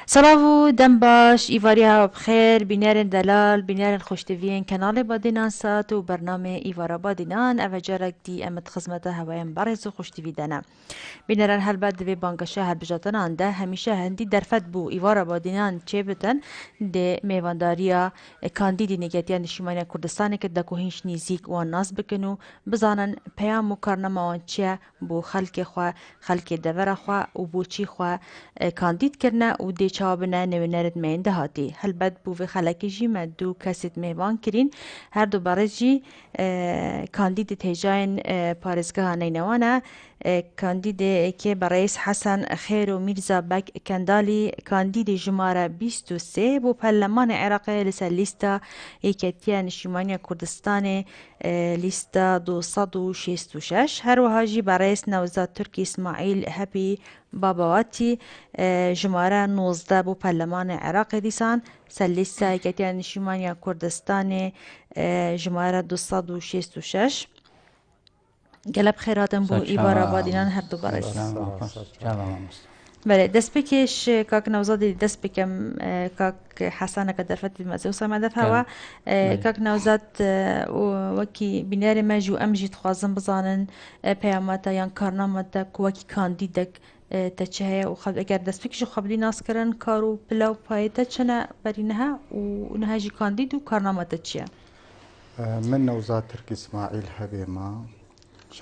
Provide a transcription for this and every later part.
سلاو دم باش ایواریا بخیر بینارن دلال بینارن خوشتوین کانال بادینان سات و برنامه ایوارا بادینان او جارک دی امت خدمت هوایم برز و خوشتوی دنا بینارن هر بعد دوی بانگشه هر بجاتن آنده همیشه هندی درفت بو ایوارا بادینان چه بتن ده میوانداریا کاندیدی نگاتیان نشیمانی کردستان که دکو هنش نیزیک و ناز بکنو بزانن پیام و کارنما وان چیه بو خلق خوا خلق دور خوا و بو چی خوا کاندید کرنه و دی چابنه نوینرد مین دهاتی هلبت بو و خلکی جی مدو کسید میوان کرین هر دو بارز جی کاندید تیجاین پارزگاه نینوانه کاندید که برئیس حسن خیر و میرزا بک کندالی کاندید جماره 23 بو پرلمان عراق لسر لیستا یکتیا نشیمانی کردستان لیستا 266 هر وهاجی برئیس نوزاد ترکی اسماعیل هپی باباواتی جماره 19 بو پرلمان عراق دیسان سر لیستا یکتیا نشیمانی کردستان جماره 266 گلب خیراتم بو ایوارا بادینان هر دو بارز بله دست بکش کاک نوزادی دست بکم کاک حسن که درفت مزه و سمده فوا کاک نوزاد وکی بینار مجو امجید خوازم بزانن پیامتا یان کارنامتا وکی کاندیدک تچه و خب اگر دست بکش خبری ناس کرن کارو بلاو پایتا چنه برینها و نهاجی کاندید و کارنامتا چیه من نوزاد تركي إسماعيل هبيمة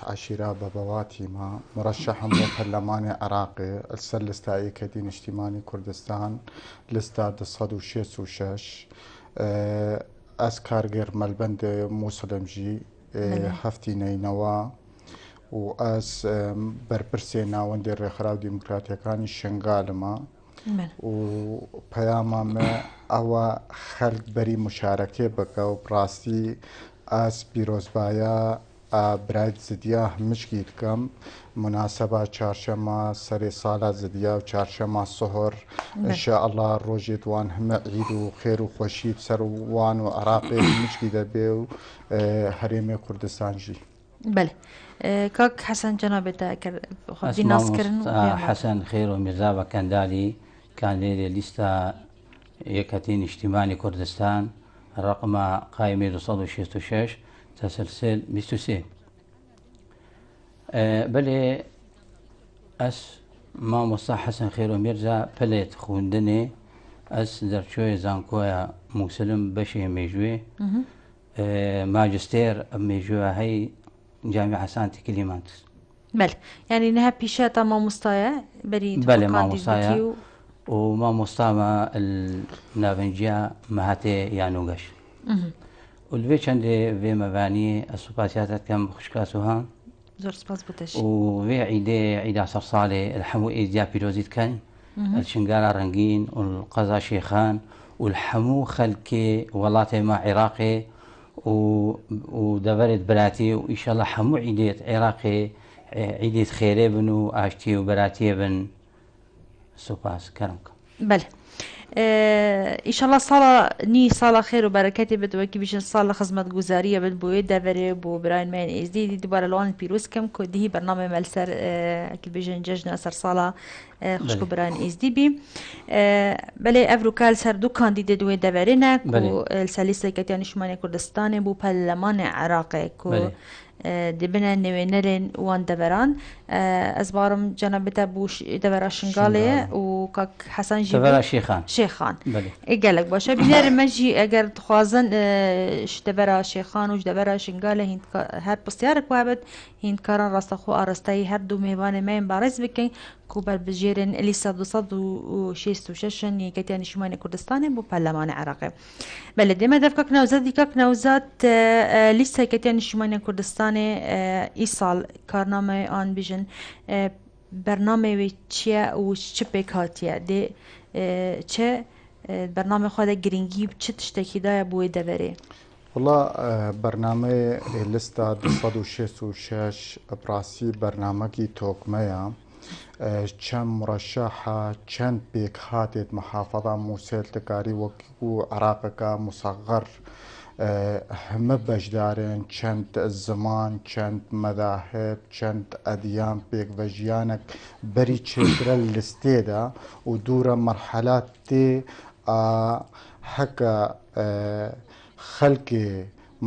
عشيرة بابواتي ما مرشح برلمان عراقي السر لستا كدين اجتماعي كردستان لستا 266 از کارگر ملبند موسلمجی هفتی نینوا و از برپرسی ناوندی رخراو دموکراتیکانی شنگالما و پیامم او خلق بری مشارکه بکه و براستی از پیروزبایا برای زدیا مشکید کم مناسبه چهارشنبه سر سال زدیا و چهارشنبه سحر ان شاء الله روزی دوان همه عید و خیر و خوشی سر وان و عراقی مشکیده به و حریم کردستان جی بله کاک حسن جناب تا خب دی ناس کرن حسن خير وميرزا وكندالي كان لي لسته يكتين اجتماعي كردستان الرقم قائمة 266 تسلسل 23 بله اس ما مصطفى حسن خير وميرزا بلت خوندني اس درچوي زانكويا مسلم بشي ميجوي ماجستير ميجوي هي جامعة سانتي كليمانتس بله يعني انها بيشاتا ما مستايا بري بله ما مستايا وما مستاما النافنجيا مهاتي يانوغش والبي عندي في مباني السوباسيات كم خشكاسوها زور سباس بوتش وفي عيدة عصر صالح الحمو إيديا بيروزيت كان الشنقالة رنقين والقضاء شيخان والحمو خلكي والله ما عراقي ودبرت براتي وإن شاء الله حمو عيدة عراقي عيدة خيري بن وآشتي وبراتي بن سوباس كرمك بله ان شاء الله صلاة ني صلاة خير وبركاته بدوكي بيش صلاة خدمت گزارية بد بو دبره بو براين مان از دي دوباره لوان بيروز كم كده برنامج ملسر كل بيجن ججنا اثر صلاة خوشكو براين از دي بي بله افروكال سر دو كانديد دو دبرنا كو السلسلة كتيان شمال كردستان بو برلمان عراقي كو دبنا نوينرين وان دبران از بارم جناب بوش دبرا شنغالي و كاك حسن جيبي دبرا شيخان اقالك باشا بينار مجي اگر تخوازن دبرا شيخان وش دبرا شنغالي هند هر بسيارك وابد هند كاران راستخو ارستاي هر دو ميوان مين بارز بكين كوبر بجيرن اللي صد وشيست وششن يكتيان شمال كردستان بو برلمان عراقي بلدي ما دفكك نوزاد كاك نوزاد لسه كتيان شمال كردستان ايصال كارنامه آن بيجن برنامه چیه و چه بکاتیه ده چه برنامه خود گرینگی چه تشتکی دای بوی دوره والله برنامه لستا 266 براسي برنامجي توكميا چند مرشحة چند بيك هاتت محافظة موسيل تكاري وكو عراقك مصغر همه بەشدارن چەند زمان چەند مەذاهب چەند ئەدیان پێک بە ژیانێک بەری چێترە لستێدا و دوورە مەرحەلات تێ هەکە خەلکێ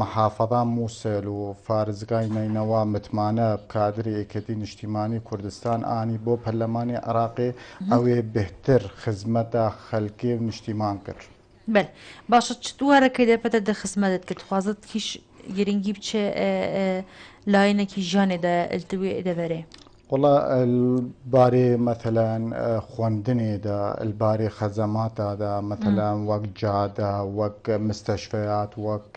محافظە مووسێل و فارزگای نینەوە متمانە کادری ئێکەتی نیشتیمانی کوردستان ئانی بۆ پەرلەمانی عراقی ئەوێ بهتر خزمەتە خەلکێ و نیشتیمان کرد. بله باشە چتووارەکەی دەپەتە دە خزمەتت کرد خوازت کیش گرنگی بچێ لاینێکی ژانێدا ئەلتوێ دەبەرێ. والله الباري مثلا خوندني دا الباري خدمات دا مثلا وك جادة وك مستشفيات وك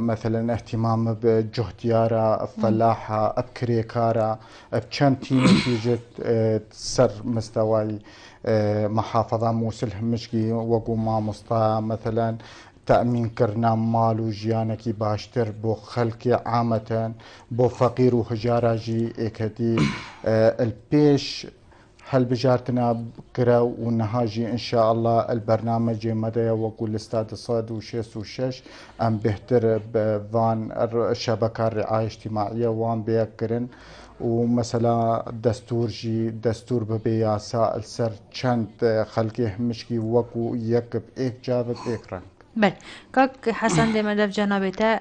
مثلا اهتمام بجهديارة فلاحة بكريكارة بچنتي نتيجة سر مستوى محافظة موصل همشكي وقو ما مسطا مثلا تأمين كرنا مال و ژیانێکی باشتر بۆ خەلکی عامەتەن بۆ فەقیر و هەژاراژی ئێکەتی الپێش هەلبژارتنا کرا و نەهاژی ئینشاء الله البەرنامەجێ مەدەیە وەکو لستات 166 ئەم بهتر بڤان شەبەکە ڕعای اجتماعیە وان بەیەکردن و مثلا دەستور ببێ یاسا السەر چەند خەلکی هەمشکی وەکو یەک ئێک جاوت ئێک ڕەنگ. بله کاک حسن دمدف جنابته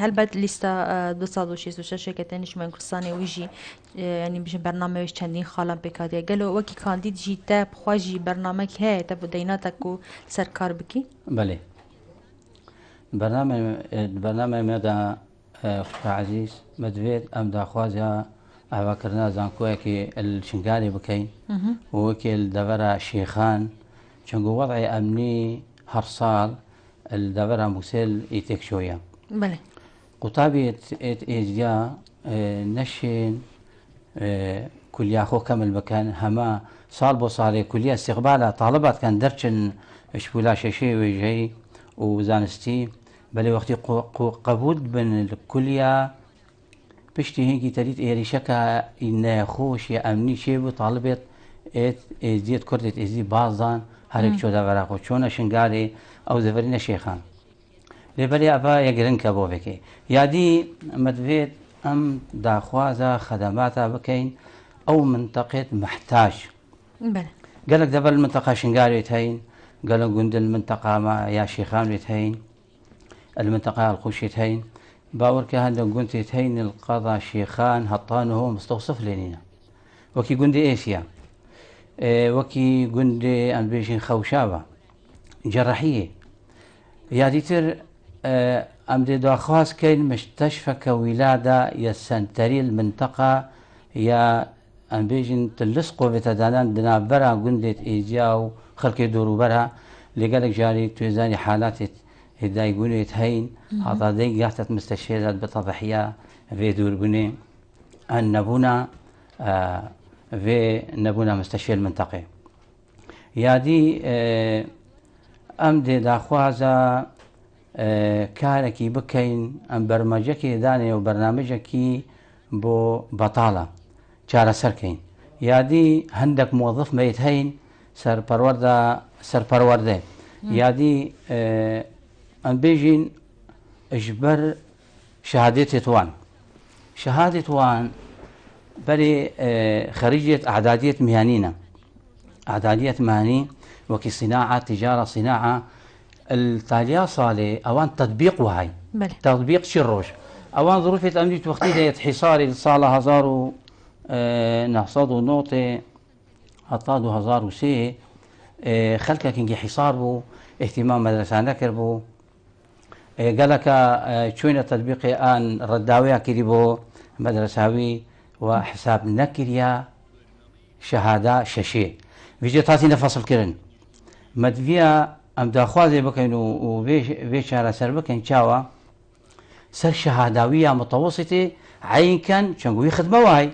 هلبت لیستا 266 که تنش من کردستانی ویجی یعنی بشه برنامه ویش چندین خالم بکادیه گلو وکی کاندید جی تا بخواجی برنامه که تا بدینات کو سرکار بکی؟ بله برنامه مدى أخوة عزيز مدفيد أم دا خوازها أفكرنا زانكوه كي الشنقالي بكين وكي الدورة شيخان چونكو وضعي أمني هر صال الدورة موسيل إيتك شوية بله قطابي إيجيا نشين كلية خو كمل بكان هما صال بو صالي كلية استقبالها طالبات كان درچن اشبولا شيشي ويجي وزانستي بلي وقتي قبول بن الكلية بشتي هيك تريد إيريشكا إن خوش يا أمني شيء طالبت إزديت كردت إزدي بعضان هرك شو دفرا خو شون شنقالي أو زفرين شيخان لبلي أبا يقرن كابو بكي يادي مدفيت أم داخوازا خدماتا بكين أو منطقة محتاج بله قالك دبل المنطقة شنقالي يتهين قالك قند المنطقة ما يا شيخان يتهين المنطقة الخوش يتهين باور كهذا قنت يتهين القضاء شيخان هطانه مستوصف لنا وكي قندي ايسيا وكي قندي انبيشين خوشابة جراحية يا ديتر امدي داخواز كين مستشفى كولادة يسنتري المنطقة يا انبيشين تلسقو بتدانان دنابرا قندت ايجاو خلقي دورو برا لقالك جاري توزاني حالات هدا يقولوا يتهين هذا دي قاعدة مستشفيات بتضحية في دور بني النبونا في نبونا مستشفى المنطقة يا دي أمدي داخوازا كاركي بكين أم برمجكي داني وبرنامجكي بو بطالة شارة سركين يا دي هندك موظف ما يتهين سر پرورده يا دي أم بيجين اجبر شهادة وان بلي خريجة أعدادية مهنية أعدادية مهني وكي صناعة تجارة صناعة التالية صالي أوان تطبيق وهاي بله تطبيق شروش أوان ظروفة أمنية وقتية حصاري الصالة هزارو نحصادو نوطي هطادو هزارو سي خلقك كنجي حصار بو اهتمام مدرسة نكر بو قالك شوين تطبيقي آن رداوية كريبو مدرساوي وحساب نكريا شهادة ششي فيجي تاتينا فصل كرن مدفيا ام داخوازي بكين وبيش على سر بكين شاوا سر شهاداوية متوسطة عين كان شنقوي خدمة واي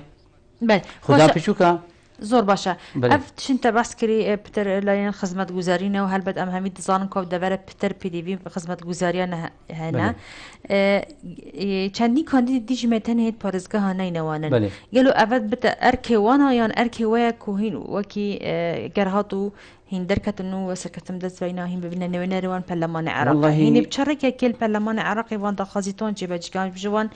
بله خدا بشوكا زور باشا بله. اف تشنت بس كري بتر لاين خدمت گزارینه و هلبت ام همین دزانم که دبر بتر پی دی وی خدمت گزاریان هنا چندی کاندید دیج متن هیت پارزگاه ها نینوانن بله. گلو اول بت ارکی وانا یان ارکی ویا کوهین وکی گرهاتو هين دركتنو وسكتم دز بينا هين ببنا نوينا روان برلمان عراق والله هين بتشارك كل برلمان عراقي وان دخازيتون جيبج كان بجوان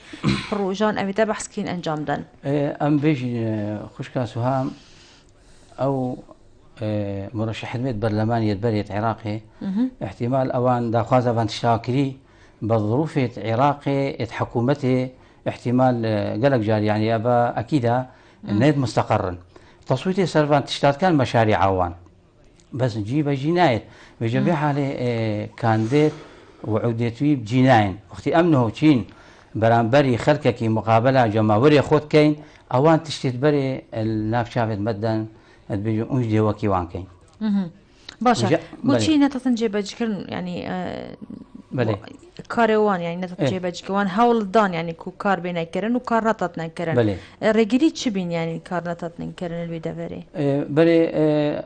بروجان أبي بحث كين أنجام دن ام بيجي خوشكا سهام او مرشح حزمية برلمانية برية عراقي احتمال اوان داخوازا بان تشاكري بظروف عراقي حكومته احتمال قلق جاري يعني ابا اكيد نيد مستقرا تصويتي سرفان تشتات كان مشاريع عوان بس جيب جناية بجنبي حالي كانديت وعوديتوي بجناين وقتي امنه تشين برانبري خلككي مقابلة جماوري خود كين اوان تشتت بري الناف شافت مدن بيجو انجدي وكي وان كين باشا بوشي نتاتن جيبج كرن يعني بله كاروان يعني نتات جيبج كوان هول دان يعني كو كار بينا كرن وكار نتاتنا كرن بله رجلي تشبين يعني كار نتاتنا كرن البيدافري بله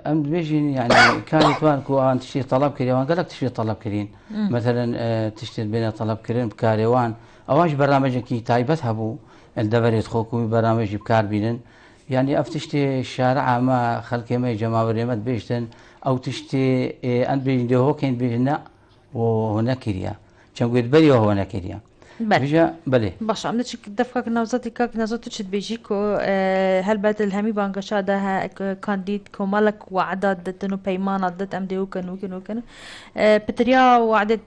ام بيجي يعني كانت وان كو ان تشتي طلب كريم وان قالك تشتي طلب كريم مثلا تشتي بين طلب كريم بكاروان اواش برنامج كي تايبت هبو الدبري تخوكو برنامج بكار بينن يعني افتشتي الشارع ما خلك ما جماعه ما بيشتن او تشتي ان بيجي هو كاين بيجنا وهناك كريا كان قلت بلي وهو هناك كريا بيجا بلي باش عم نتشك دفكك نوزاتي كاك نوزاتو تشد بيجيكو هل بات الهمي بانقشا ده كانديد كومالك وعدد دتنو بيمان دت ام دي وكن بتريا وعدد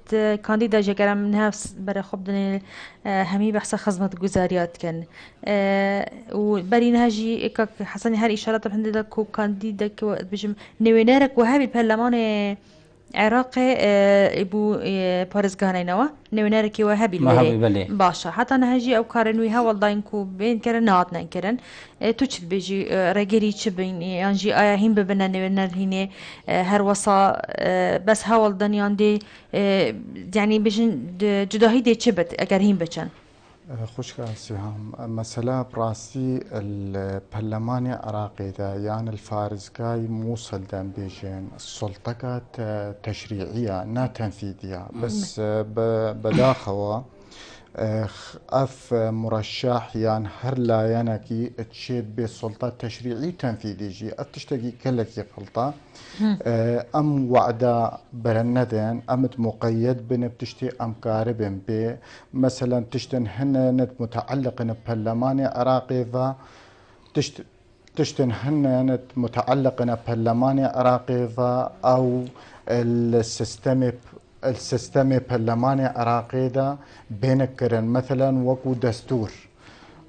كانديدا جاكرا منها برا خبدني همي بحث خدمة جزاريات كان وبري نهاجي كاك حسني هاي إشارات بحند لك كانديدا كو بيجم نوينارك وهابي البرلمان عراقي ابو بارز غانينوا نويناركي وهابي بلي باشا حتى نهجي او كارنويها والله انكو بين كرن ناتنا كرن توچ بيجي رجري تشبين يانجي ايا هين ببنا نوينار هيني هر وصا بس هاول دنيان دي يعني بيجن جداهي دي تشبت اگر هين بچن خوشك سهام مسألة براسي البرلمان العراقي دا يعني الفارزقاي موصل دان بيجين السلطة تشريعية نا تنفيذية بس بداخوا اف مرشح يعني هر لا ينكي تشيد بالسلطة التشريعي تنفيذي جي اتشتكي كلكي غلطة ام وعدا برندن امت مقيد بن بتشتي ام كاربن بي مثلا تشتن هن متعلق ببرلمان عراقي ف تشتن هن متعلق ببرلمان عراقي ف او السيستم برلماني عراقي دا بينكرن مثلا وكو دستور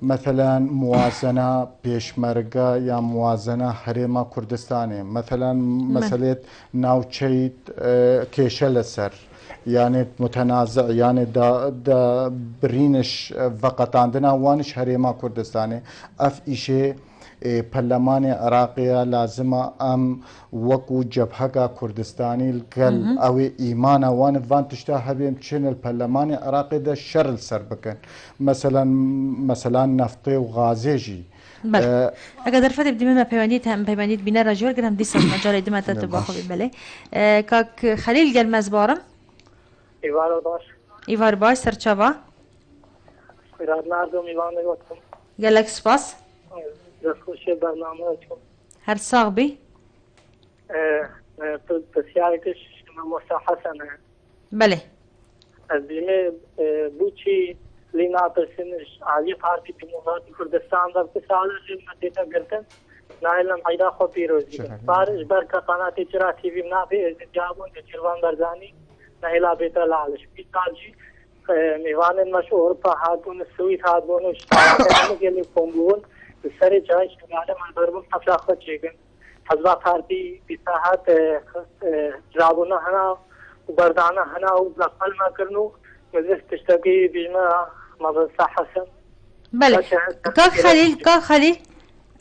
مثلا موازنة بيشمرقة يا موازنة حريمة كردستاني مثلا مسألة ناوتشيت كيشل سر يعني متنازع يعني دا برينش فقط عندنا وانش حريمة كردستاني اف اشي برلمان عراقية لازمة ام وكو جبهة كردستاني الكل او ايمانا وان فان تشتاها بهم تشين البرلمان العراقي ده الشر السر بكن مثلا نفطي وغازيجي بله اگر درفت بدي ما بيبانيت هم بيبانيت بينا رجال قدام دي صار مجال دي ما تتباخو بله كاك خليل قال مزبارم ايوار باش سرچاوا خيرات ناردم ايوان نگوتم قالك سپاس خوشی برنامه‌تون هر صاحبي بسیارکش موسى حسن بله از بیمه بوچی لینا پرسنش عالی پارتی جمهوریت کردستان در بسیار جمعیت گرتن نایلم حیدا خو پیروزی بارش برکه قناه تجارت تی وی نافی جابون جروان برزانی نایلا بیت لالش بیتاجی میوان مشهور فهادون سویت هادون اشتاق گلی کومبون بسری جای شغاله من بربم حفله خود چیکن حزب پارتی بساحت جابونه هنا وبردانه هنا وبلقل ما كرنو مجلس تشتكي بما مدرسة حسن بله كاك خليل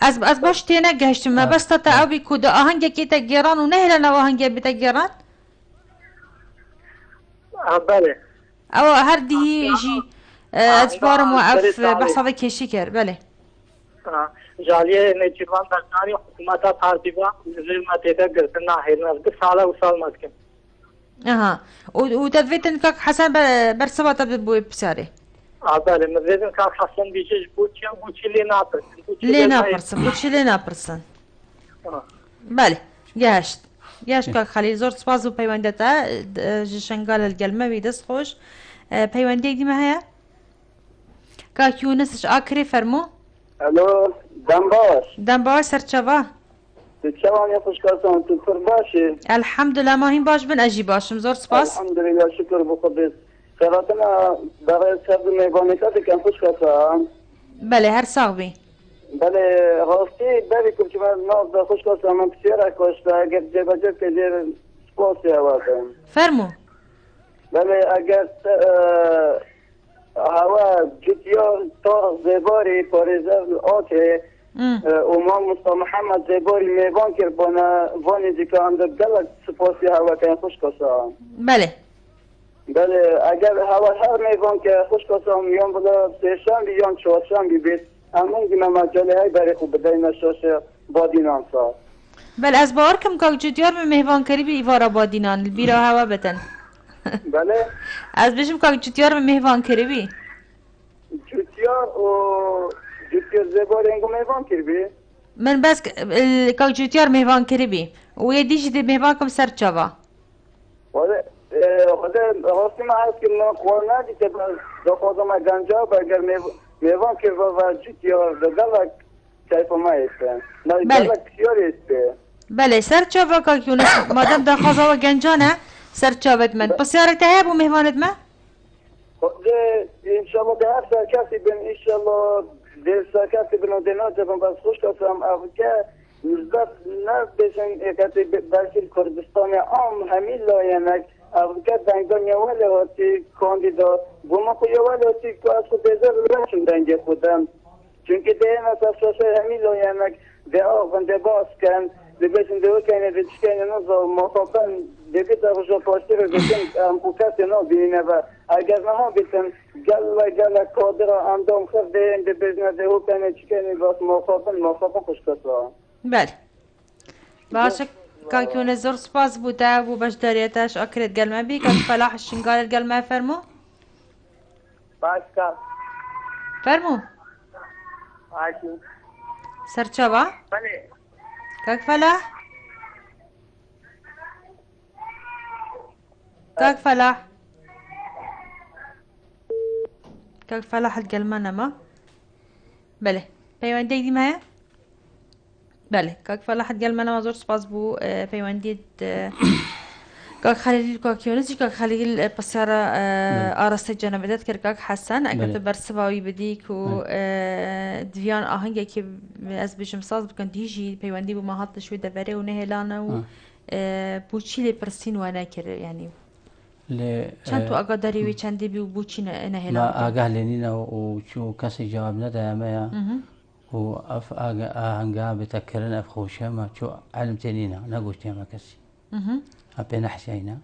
از باش تينا گشتم ما بس تا ابي كود آهنگ كيتا گيران ونهلا نو آهنگ بيتا گيران بله او هر دي جي اتفار موقف بس هذا كشي كر بله جاليه نجوان برنامج حكومت پارتی با زیر ماده گرتنا هرنا ده سالا و سال ماتكن اها وتدفيتن كاك حسن برسبات بو بساري بله مزيدن كاك حسن بيجي بوچي لينا برسن بوچي لينا برسن بله گشت یاش کاک خەلیل زۆر سپاس و پەیوەندەتە ji شنگال الگەلمەوی دەست خۆش پەیوەندێک دیمە هەیە کاک یونسش ئاکرێ فەرموو الو دم باش دەمباوە سەرچەڤە تو چوانی خوشکاسان تو پر باشی الحەمدلله ماهین باش بن ئەژی باشم زۆر سپاس الحمدلله شکر بخودت خیراتنا برای سرد میوانیکات کم خوشکاسان بەێ هەر ساغ بی بله راستی بری کم که من ناز دا خوشکاسان من پسیره کشته اگر جبجه که دیر سپاسی هواتم فەرموو بله اگر هوا جدیا تا زباری پاریزر آته امام مصطفى محمد زباری میوان کرد وانی دیگه هم در گلک سپاسی هوا که خوشکاسان بەێ بله اگر هوا هر میوان که خوشکاسان میان بلا سهشنبه یا چهارشنبه بید همون دیمه مجاله های برای خوب بدهی نشاشه با دینان سا بەێ ئەس باوەڕکەم کاک جوتیار بە میهڤانکەری بی ئیڤارە بادینان بیرە هەوا بتن بله ئەس بێژم کاک جوتیار بە میهڤانکەری بی جوتیار و جوتیار زباری انگو میوان کربی من بەس کاک جوتیار میهڤانکەری بی و یە دیژی دێ میهڤانکەم سەرچەڤە خدا راستی ما هست که من خواه ندی که دخوازم گنجا اگر میوان کرد و جوتیار دگلک کیف ما ایسته بله. دگلک کسیار ایسته بەێ سەرچەڤە کاک یونس مادەم داخوازەوە گەنجانە سەرچاوت من پرسیارێک هەیە بۆ میهڤانت مە انشالله به هر سرکسی بین انشالله در سرکسی بین و دینا جبن بس خوش کسیم افکه نزدت نه بشن اکتی بلکه کردستان عام همین لاینک افکه دنگان یوالی هاتی کاندیدا بوما خو یوالی هاتی که از خود بیزر رشن دنگی خودم چونکه دیگه مثلا سوشه همین لاینک ده آقن ده باز کن ده بشن ده وکنه ده چکنه نزا مطابن دیگه تا خوشا پاشتی رو بشن امکوکت نا بینه و اگر نها بیتن گل کادر اندام خرد ده بزنه ده وکنه چکنه باز مطابن خوش کسا بەێ باشە کاک یونس زۆر سپاس بووتە بوو بەشداریەتەش ئەکرێت گەلمە بی کاک فەلاح شنگال گەلمە فەرموو باشکا فەرموو عاشو سەرچەڤە بله کاک فەلاح کاک فەلاح کاک فەلاح گەلمە نەما بەێ پەیوەندێک دیم هەیە بەێ کاک فەلاح گەلمەنەوە زۆر سپاس بوو پەیوەندیت کاک خەلیل کاک یونس کاک خەلیل پرسیارە ئاراستەی جەنەبەدەت کرد کاک حەسەن ئەگەر تو بەرسەواوی بدیک و دویان ئاهەنگێکی ئەس بژم ساز بکەن دیژی پەیوەندی بوو ماهاتە شوێ دەبەرێ و نەهێلانە و بۆچی لێ پرسین وە نەکرد ینی چەند تو ئاگاداری وی چەندی بی و بۆچی نەهێڵان ئاگاه لێنینەوە و چوو کەسی جواب نەدایەمەیە و ئەف ئاهەنگا بێتەکردن ئەف خۆشەمە چۆ علم تێنینە نەگوشتێمە کەسی پێ نەحسینە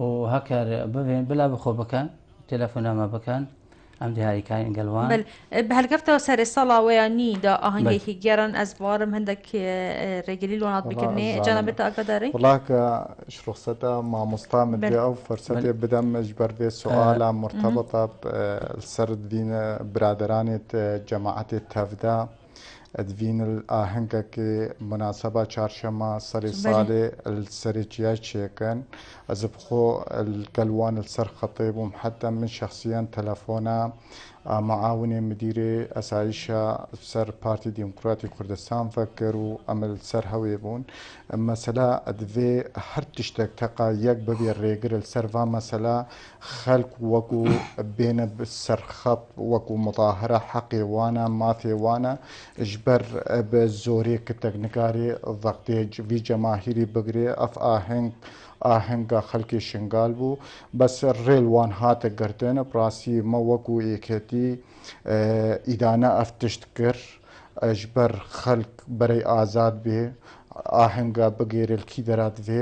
و هەکار ببێن بلا بخۆ بکەن تەلەفۆنامە بکەن ئەم دیاریکارین گەلوان بە هەلگەفتەوە سەرێ ساڵاوەیانیدا ئاهەنگێکی گێران ئەس باوەڕم هەندێک ڕێگەلی لۆنات بکردنێ جەنابێتە ئاگاداری وڵاکە شرخصەتە مامۆستا مدیا و فەرسەتێ بدەم مەجبەر بێ سوالە مرتبطە سەر دینە برادرانێت جەماعەتێت تەفدا ئەدڤین ئاهەنگەکێ مناسبە چارشەمە سەری ساڵێ سەرێکیای چێکەن ئەز بخۆ گەلوان سەر خەتێ بووم حتى من شخصيا تلفونا معاوني مديري أسايشة سر بارتي ديمقراطي كردستان فكر وعمل سر هويبون مثلا أدفي هر تشتك تقا يك ببي الريقر السرفا مثلا خلق وكو بين بالسر خط وكو مظاهرة حقي وانا ماثي وانا اجبر بزوري كتكنكاري ضغطي في جماهيري بقري اف ئاهەنگە خەڵکی شنگال بوو بەس ڕێلوان هاتە گردن پراسی مە وەکو یەکێتی ئیدانە ئەف تشت کرد ئەژبەر خەڵک بەرەی ئازاد بێ ئاهەنگە بگێرلکی دەرات vê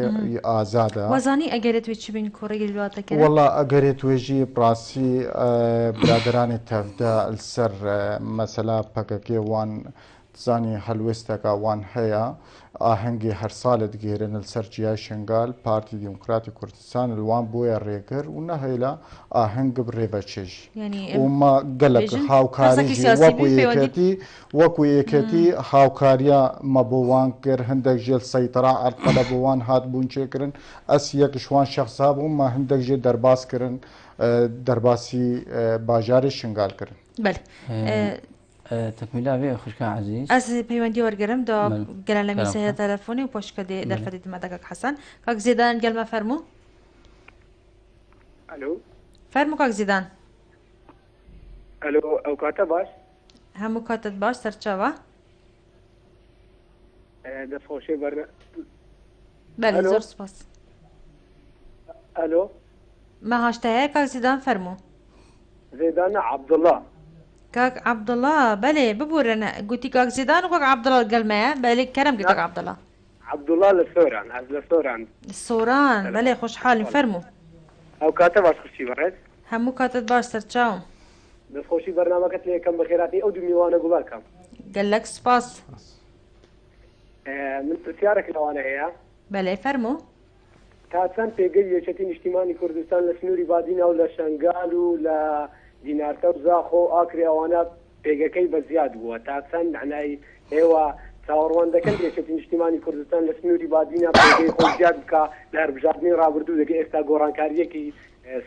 ئازادە وەزانی ئەگەرێت وێ چ بین کوڕێگەری وڵاتەکەی وەڵا ئەگەرێت توێژی پراسی برادرانی تەفدا سەر مەسەلا پەکەکێ وان تزانی هەلوێستەکە وان هەیە ئاهەنگی هەر ساڵت گێرن لەسەر جیای شنگال پارتی دیموکراتی کوردستان لەوان بۆیە ڕێگر و نەهێلا ئاهەنگ بڕێ بە چێژ ومە گەلک هاوکاریژی وەکو یەکەتی هاوکاریە مەبووان کرد هەندێک ژێل سەیتەرا ئەرقەلە بۆوان هات بوون چێکردن ئەس یەکشوان شخصا بوو ما هەندێک ژێ دەرباسکردن دەرباسی باژاری شنگال کردن تكملة بيه خوشكا عزيز از پیوندی ورگرم دا گلن لمیسه تلفونی و پشت کده در فدید مدگک حسن کاک زیدان گل ما فرمو الو فرمو کاک زیدان الو او کاتا باش همو کاتت باش سرچاوا دست خوشی برنا بله الو. زور سپاس الو ما هاشته کاک زیدان فرمو زيدان عبد الله كاك عبد الله بلي ببورنا قلتي كاك زيدان وكاك عبد الله القلمة بلي كرم قلت كاك عبد الله عبد الله لسوران از لسوران السوران بلي خوش حال فرمو او كاتب باش خوشي برد همو كاتت باش سرچاو دست خوشي برنامجك لي كم بخيراتي او دمي وانا قبالكم قال لك سباس من تسيارك لو انا هي بلي فرمو تاسان بيجي يشتين اجتماعي كردستان لسنوري بادين او لشنغالو ل دينارتا وزاخو اكري وانا بيجي بزياد بوا تاسان معناي ايوا تاوروان دكن يشتين اجتماعي كردستان لسنوري بادين بيجي خو زياد بكا لهربجادني رابردو دغه استا گورانکاریکی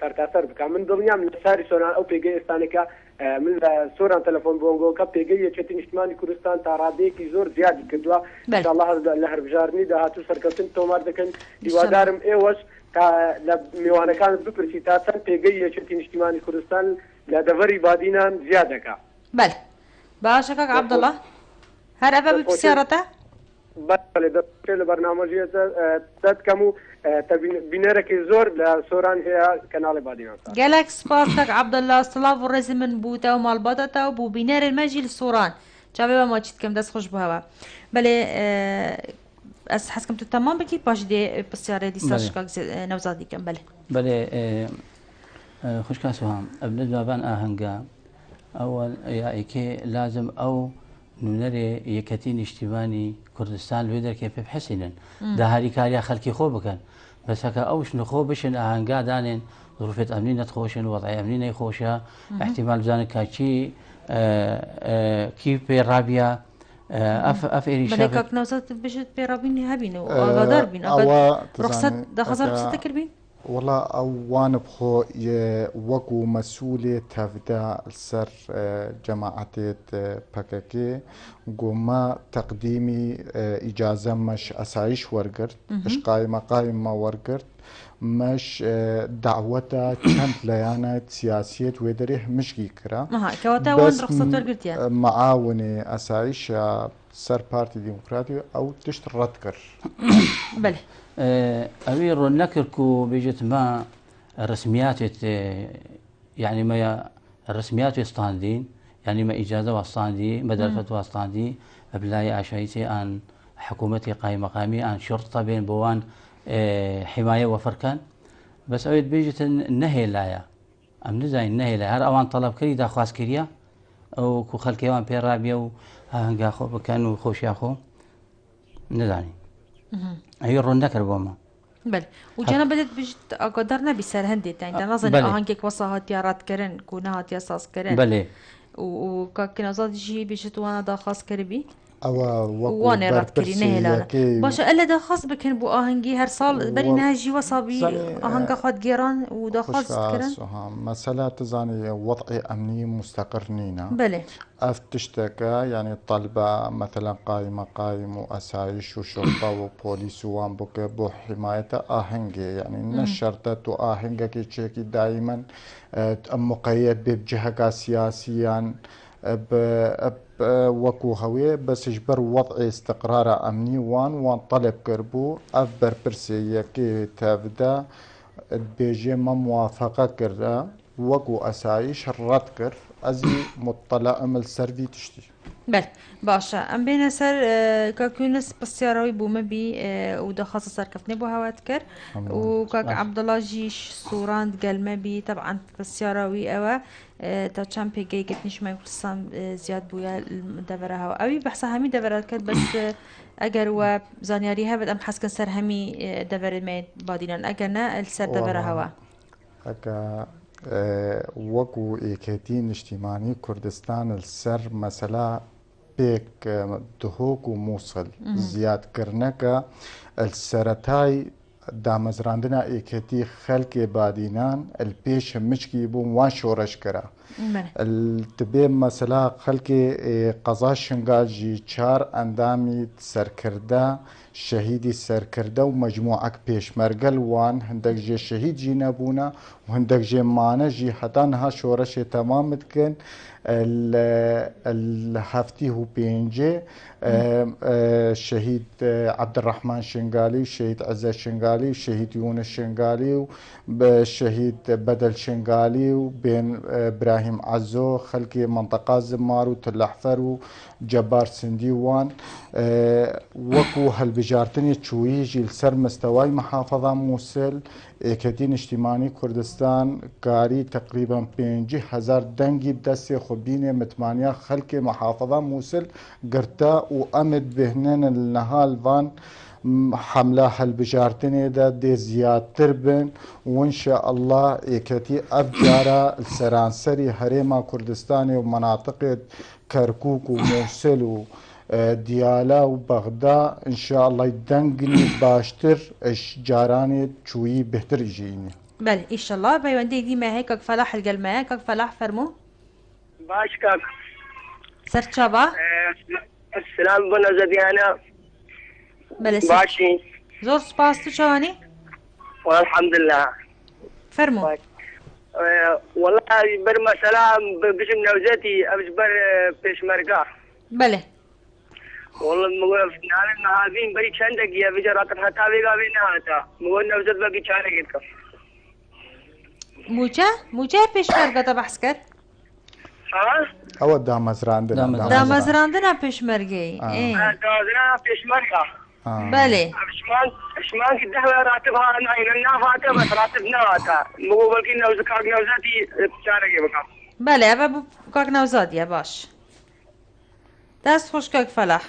سرتاسر بکا من دنیا من ساری سوران او بيجي استانکا من سوران تلفون بونغو کا بيجي يشتين اجتماعي كردستان تارادي کی زور زیاد کدوا ان شاء الله لهربجارني ده هاتو سرکتن تومار دکن دیوادارم ایوش تا میوانه كان بپرسی تاسان بيجي يشتين اجتماعي كردستان لدوري بادينا زياده كا بله باشا كاك عبد الله هر أبا بسيارته بله ده البرنامج تدكمو بنرك زور لسوران هي كنال بادينا قالك سبارتك عبد الله صلاف والرزم من بوتا ومال بطاتا وبو بينار المجي للسوران جابوا ما جيت كم دس خوش بهوا بله أس حسكم تمام بكي باش دي بالسيارة دي ساش كاك نوزادي كم بله بله خوش كاسوهم بالنسبة بان آهنگا أول يا إيكي لازم أو نونري يكتين اجتماعي كردستان الويدر كيف بحسنن ده هاري كاريا خلقي خو بكن بس هكا أوش نخو بشن آهنگا دانين ظروفات أمنية تخوشن وضعية أمنية يخوشها احتمال بزانك كاتشي كيف بيرابيا اف ايريشا بله كاك نوزاد بجد بيرابين هبين وغادر بين رخصت ده خزر بستكر بين والله اوان بخو وكو مسؤولية تفدا السر جماعة بككي قوما تقديمي اجازة مش اسايش ورقرت مش قائمة ورقرت مش دعوتا كانت ليانة سياسية ويدريه مش كيكرا كواتا وين رخصت ورقرت يعني معاونة اسايش سر بارتي ديمقراطي او تشترط كر بله أوي رنكركو بيجت ما الرسميات يعني ما الرسميات اسطاندين يعني ما إجازة واسطاندي بدل فتوى اسطاندي بلاي عشايتي عن حكومتي قائمة مقامي عن شرطة بين بوان حماية وفركان بس أوي بيجت النهي لايا أم نزاي النهي لايا هر أوان طلب كري دا خواست كريا أو كو خلكيوان بيرابيا و هنگا خو بكان وخوش ياخو نزاني أي الرنكر بوما بله وجانا بدت بجد أقدرنا بسر هندي يعني نظن آهنگك وصاهات يارات كرن كونهات ياساس كرن بله وكاكنا زاد جي بجد وانا دا خاص كربي او وانا رات كرينه لا باشا الا دا خاص بكن بو آهنگي هر سال برينا جي وصابي آهنگا خد جيران ودا خاص كرن مسألة تزاني وضعي أمني مستقر نينا بله تشتكى يعني الطلبة مثلا قائم وأسايش وشرطة وبوليس وان بو حماية آهنجي يعني نشرتت وآهنجي كي دائما مقيد بجهة سياسيا وكو هوية بس اجبر وضع استقرار أمني وان طلب كربو أفبر برسية كي تبدا بيجي ما موافقة كرا وكو أسايش رد كر أزي مطلع أمل سردي تشتي بله باشە ئەم بێنە سەر کاکوونس پرسیاراوی بوومە بی و دەخوازە سەرکەوتنێ بۆ هاوات کرد و کاک عەبدوڵاژیش سوڕاند گەلمە بی طبعا پرسیاراوی ئەوە تا چەند پێگەی گرتنیشمای کوردستان زیاد بووە دەڤەرە هەوە ئەوی بەحسە هەمی دەڤەرات کرد بەس ئەگەر وە زانیاری هەبێت ئەم حەزکەن سەر هەمی دەڤەرمێت بادینان ئەگەر نە سەر دەڤەرە هەوە وەکو ئێکێتی نیشتیمانی کوردستان سەر مەسەلا پێک دهۆک و مووسڵ زیادکردنەکە سەرەتای دامەزراندنە ئێکێتی خەلکێ بادینان پێش مچکی بووم وان شۆڕەشکەرە تبێ مەسەلا خەلکێ قەزا شنگاژی چار ئەندامی سەرکردە شەهیدی سەرکردە و مەجموعەک پێشمەرگەل وان هەندێک ژێ شەهیدجی نەبوونە و هەندێک ژێ مانەژی هەتا نەها شۆڕەشێ تەمامت کرد هەفتی و پێنجێ شهید عبدالرحمن شنگالی و شهید عزت شنگالی و شهید یونس شنگالی و شهید بدل شنگالی و بین ابراهیم عزو خلقی منطقه زمار و تلحفر و جبار سندی وان وەکو هەلبژارتنی چوویژی سەر مستەوای محافظە مووسڵ ئێکەتی نیشتیمانی کوردستان کاری تقریبا 5,000 دەنگی دەستێ خۆبینێ متمانیا خەلکێ محافظە مووسڵ گرتە و ئەمت بهنێن نەهالڤان حملە هەلبژارتنێدا دێ زیاتر بن و ئینشاء الله ئێکەتی ئەفجارە سەرانسەری هەرێما کوردستانی و مەناطقێت کەرکووک و مووسڵ و دیالا و بەغدا ئینشاء الله دەنگنی باشتر جارانێت چوویی بهتر ژینی بله ئیشەڵڵا پەیوەندی دیمە هەیە کاک فەلاح هەلگەلمەیە کاک فەلاح فەرموو باش کاک سەرچاوە سلام بۆ نەزەدیانە باشی زۆر سپاس تو چاوانی والحەمدلله فەرموو والله بەر مەسەلا بژم نەوزەتی ئەوش بەر پێشمەرگە بله والله ناوێ نەهاوین بەری چەندێکیە بجاراتر هەتا وێگاوێ نەهاتە مگۆ نەوزەت بەگی چارێکت کە موچە پێشمەرگەتە بەحس کرد ئەوە دامەزراندنە دامەزراندنە پێشمەرگەی دامەزراندنە پێشمەرگە بله شمانکی دەوێ راتب نافاتە بەس راتب نەهاتە مگۆ بەڵکی نەوزە کاک نەوزەتی چارێکی بکەم بله ئەوە کاک نەوزادیە باش دەست خۆش کاک فەلاح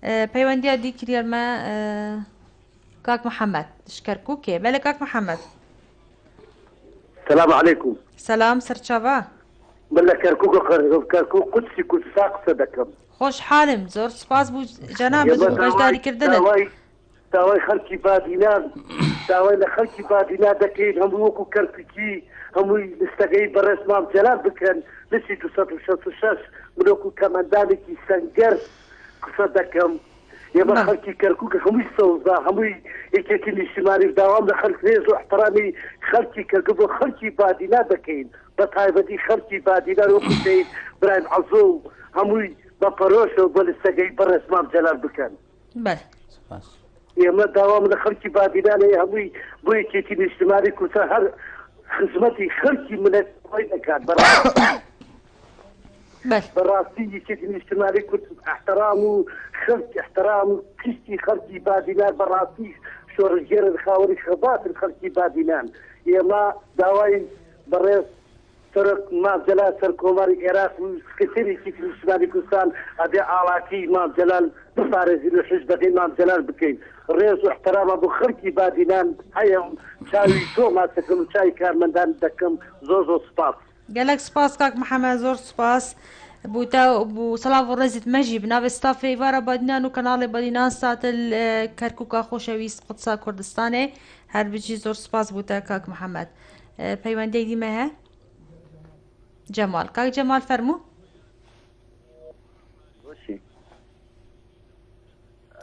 پەیوەندیە دی کریارمە کاک محەممەد شکەرکووکێ بەلێ کاک محەممەد السلام عليكم سلام سەرچاوە بلا كركوك قدسي كل ساق صدقم خوش حالم زۆر سپاس بوو جەنابەت بۆ بەشداریکردنت داوای خەڵکی بادینان داوای لە خەڵکی بادینا دەکەین هەموو وەکو کەرککی هەمووی لستەگەی بەڕێز مام جەلال بکەن لسی 266 مرۆکو کەمەندانێکی سەنگەر قسە دەکەم ئێمە خەڵکی کەرکووک هەمووی سەوزا هەمووی یەکێکی نیشتیمانی داوام لە خەڵک رێز و احترامی خەڵکی کەرکووک بۆ خەڵکی بادینا دەکەین بە تایبەتی خەڵکی بادینا وەکو سەید برایم عەزۆ و هەمووی بە پەرۆشە و بە لستەگەی بەڕێز مام جەلال بکەن ئێمە داوام لە خەڵکی بادینانە هەمووی بۆ یەکێتی نیشتیمانی کوردستان هەر خزمەتی خەڵکی منەت خۆی دەکات بەڕاستی یەکێتی نیشتیمانی کورد احترام و خەڵکی احترام و پشتی خەڵکی بادینان بەڕاستی شۆڕژێرە خاوەری خەباتن خەڵکی بادینان ئێمە داوای بەڕێز سەرک مام جەلال سەر کۆماری عێراق و سکرتێریی نیشتیمانی کوردستان ئەبێ ئاڵاتی مام جەلال بپارێزی لە حیزبەکەی مام جەلال بکەین ڕێز و احترامە بۆ خەڵکی بادینان هەیە چاوی تۆ ماچەکەم و چای کارمەندان دەکەم زۆر زۆر سپاس گەلەک سپاس کاک محەممەد زۆر سپاس بوو سەلاڤ و ڕێزت مەژی بناوێ ستافێ ئیڤارە بادینان و کەناڵی بادینان ساتل کەرکووکە خۆشەویست قودسا کوردستانێ هەر بچی زۆر سپاس بووتە کاک محەممەد پەیوەندەی دیمە هەیە جەمال کاک جەمال فەرموو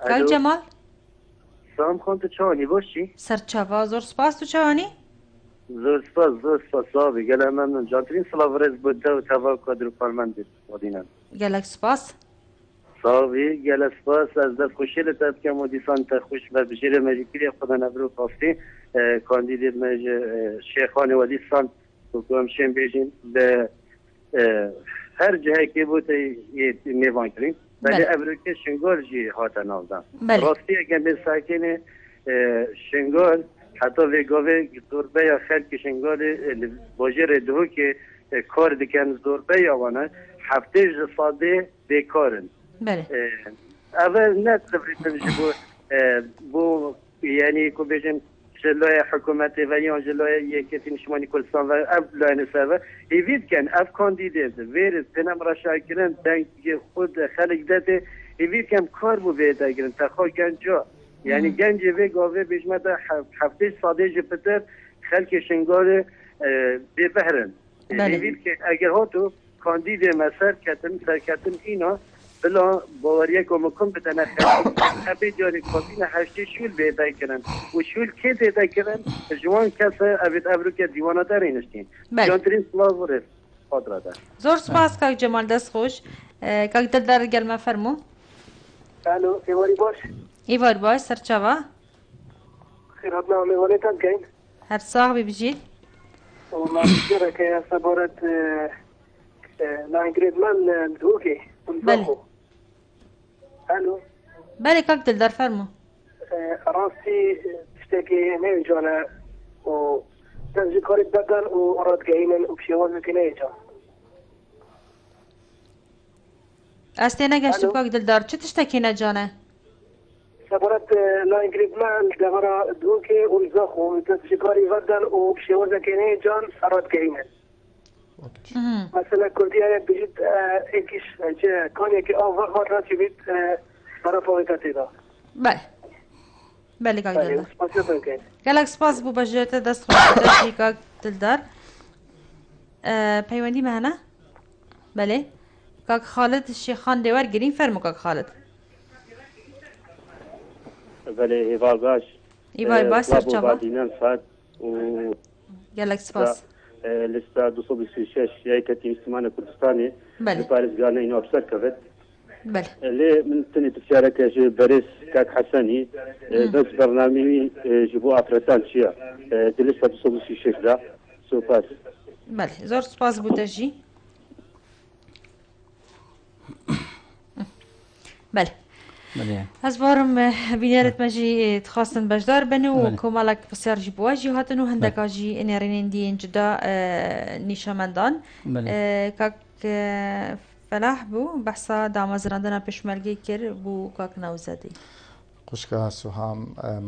کاک جەمال سلام خۆم تو چاوانی باشی سەرچاوا زۆر سپاس تو چاوانی زۆر سپاس ساوی گەلە مەمنون جانترین سڵاو ڕێز بۆتە و تاوا کادر و پارلەمانت بادینان گەلەک سپاس ساوی گەلە سپاس ئەس دەستخۆشی لە تا بکەم و دیسان تەخۆش بە بژێرە مەژیکری خۆدا نەبر و پاستی کاندیدێت مەژ شێخانی و دیسان وەکوم شێم بێژین لە هر جهه که بود میوان کریم ولی ابروکه شنگال جی هاتا نافدان راستی اگر به ساکن شنگال حتی وگاوه زوربه یا خلق شنگال باجر دهو که کار دکن زوربه یا وانه هفته جساده بیکارن بله اول نه تبریتن جبو بو یعنی که بجن جلوی حکومت و یا جلوی یکی نشمانی کلستان و اولای نسبه ایوید کن اف کاندیدیت ویرز تنم را شاکرن دنگ خود خلق داده ایوید کن کار بو بیده گرن تخواه گنجا یعنی گنج وی گاوه بجمه هفته ساده جپتر خلق شنگار ببهرن ایوید کن اگر ها تو کاندید مسر کتن سرکتن اینا بلا باوریه که مکن بدن خبی جاری کابین هشتی شول بیده کنن و شول که بیده کنن جوان کس اوید ابرو که دیوانه داره اینشتین جانترین سلاو ورد خادره ده زور سپاس که جمال دست خوش که دل دار گلمه فرمو الو ایواری باش ایوار باش سرچاوا خیرات نامه والیتان کن هر ساق ببجید والله بجرة که سبارت لانگرید من دوکی بله الو بله که دل دار فرمو راستی تشتكي نيجانا و تنجي كوري بدن و راد جاينن و بشيوان كي نيجا استينا گشتو که دل دار چه تشتکی نجانه سبرت لا انجليز مان دغرا دوكي و الزخو تنجي كوري بدن و بشيوان كي نيجان راد جاينن مثلا كردية بجد ايكيش كان يكي اوفر راتي بيت طرفه كاتيدا بله بله که دل دار گلک سپاس بو بجرت دست خوش داشتی که دل دار پیوندی مهنه بله که خالد شیخان دیوار گرین فرمو که خالد بله ایوار باش ایوار باش سرچاوا و گلک سپاس لسته 226 یکتی استمان کردستانی بله پارێزگانە اینو ابسر کرد بله لێ من تنی تفسیرەکە ji بەرز کاک حەسەنی بەس بەرنامەی ji بۆ ئافرەتان چییە di lista 226 دا سوپاس بله زۆر سپاس بوو دەژی بله از بارم بینیارت مجی تخواستن بجدار بنو و کمالک بسیار جی بواجی هاتن و هندکا جی انیرین دی انجدا نیشمندان کاک فلاح بو بحثا دامزراندنا پشمرگی کر بو کاک نوزدی خوشکە سوهام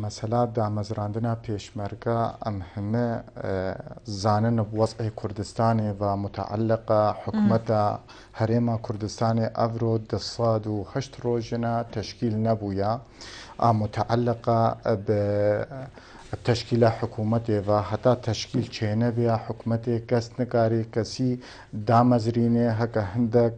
مەسەلا دامەزراندنە پێشمەرگە ئەم هەمە زانن وەزعی کوردستانی و متعلقە حکومەتە هەرێما کوردستانی ئەڤرۆ 208 ڕۆژنە تشکیل نەبووە متعلقە تشکیل حکومتی و حتی تشکیل چینه بیا حکومتی کس نکاری کسی دامزرینه هکه هندک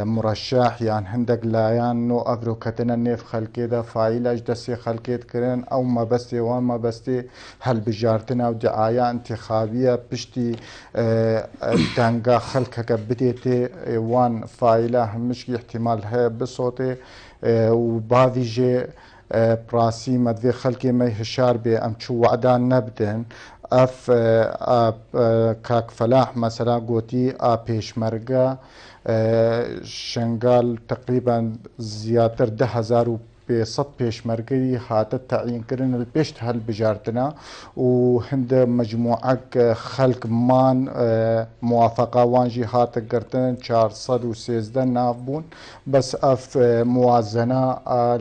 مرشح یان هندک لایان نو افرو کتنه نیف خلقی دا فایلش دستی خلقیت کرن او مبستی وان مبستی هل بجارتنا و دعایا انتخابیه پشتی دنگا خلقه که بدیتی وان فایله همشکی احتمال های بصوتی و بعضی جه براسي مدفي خلقي ما هشار بي ام شو وعدان نبدن اف كاك فلاح مثلا قوتي بيشمرقة شنغال تقريبا زيادة 10,500 پێشمەرگەی هاتە تەعیینکردن پێشت هەل بژارتنە و هەندە مجموعەک خەڵکمان موافقاوانژی هاتە گرتن 413 نابوون بەس ئەف موازنە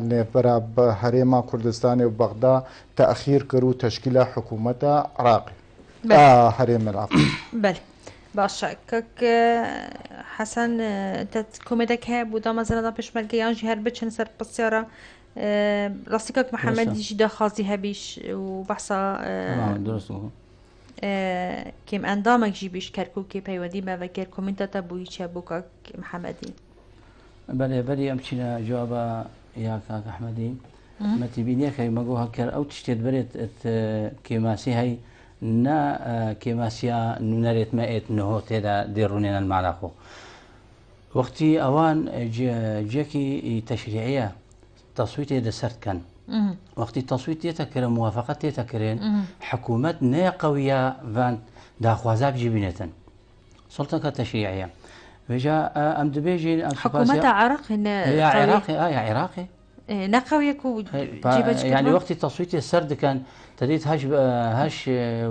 نێبەرە بە هەرێما کوردستانی و بەغدا تەخیر کرد و تەشکیلە حکوومەتە عراقی هەرێمە عراقی باشه که حسن کمدک هست بودا مثلا پشمرگی یانجی هر بچن سر بسیارا راستی که محمد جدا خازی هبیش و بحثا کم اندامک جی بیش کرکو که پیودی ما وکر کومنتا تا بویی چه بوکا محمدی بله امشينا جوابا يا كاك احمدي ما تبيني كي مجوها كر او تشتت بريت كيماسي هاي نا كيماسيا نريت مائت نهو تدا ديرونين المعلقو وقتي اوان جاكي تشريعيه تصويتي دسرت كان وقتي تصويت يتكر موافقه يتكرين حكومه نا قويه فان دا خوازاب جبينتن سلطه تشريعيه بيجا ام دبيجي ام حكومة عراق يا عراقي يا عراقي نقويك يعني وقت التصويت السرد كان تديت هاش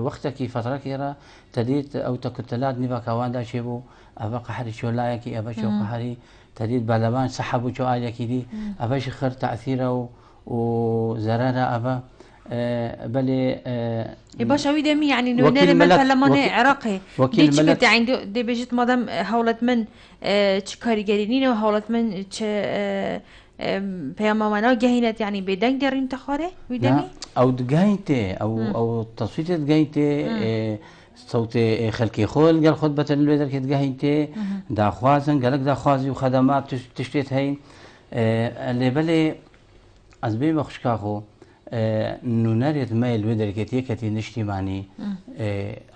وقتك فترة كيرا تديت او تكتلات نبا كوان دا شيبو ابا قحري شو لايكي ابا شو قحري تديت بالبان سحبوا شو آليكي دي ابا شخر تأثيره وزرارة ابا بلي باشا ويدمي يعني نونير من البرلمان العراقي وكيل الملك عنده دي بيجت مادام هولت من تشكاري جرينين وهولت من بياما منا جهينت يعني بدنك دارين تخاري ويدمي او دقاينتي او تصويت دقاينتي صوت خلكي خول قال خطبة الوزير كي دقاينتي دا خوازن قالك دا خوازي وخدمات تشتيت هين اللي بلي ازبي بخشكاخو نوناريت مايل ودركتي كتي نشتماني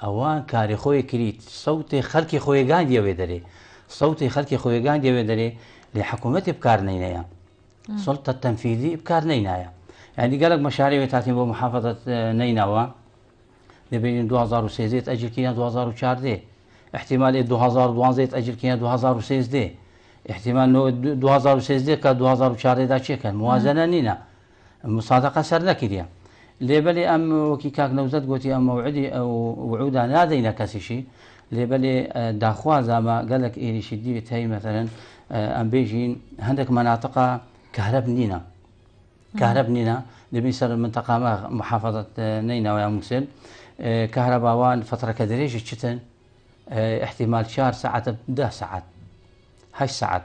اوان كاري خوي كريت صوت خلكي خوي قاعد يودري صوت خلكي خوي قاعد يودري لحكومتي بكار نينايا سلطة التنفيذي بكار نينايا يعني قالك مشاريع تاتي بمحافظة نينوى نبي 2013 اجل كيان 2014 احتمال 2012 اجل كيان 2013 احتمال 2013 كان 2014 دا شي كان موازنة نينا مصادقة سر نكريا ليبلي ام وكي كاك نوزت قوتي ام موعدي او وعودا نادينا كاسيشي ليبلي داخوا زعما قالك ايري شدي بتهي مثلا ام بيجين عندك مناطق كهرب نينا نبي سر المنطقة ما محافظة نينوى ومسل كهرباوان فترة كدريج تشتن احتمال شهر ساعات 10 ساعات 8 ساعات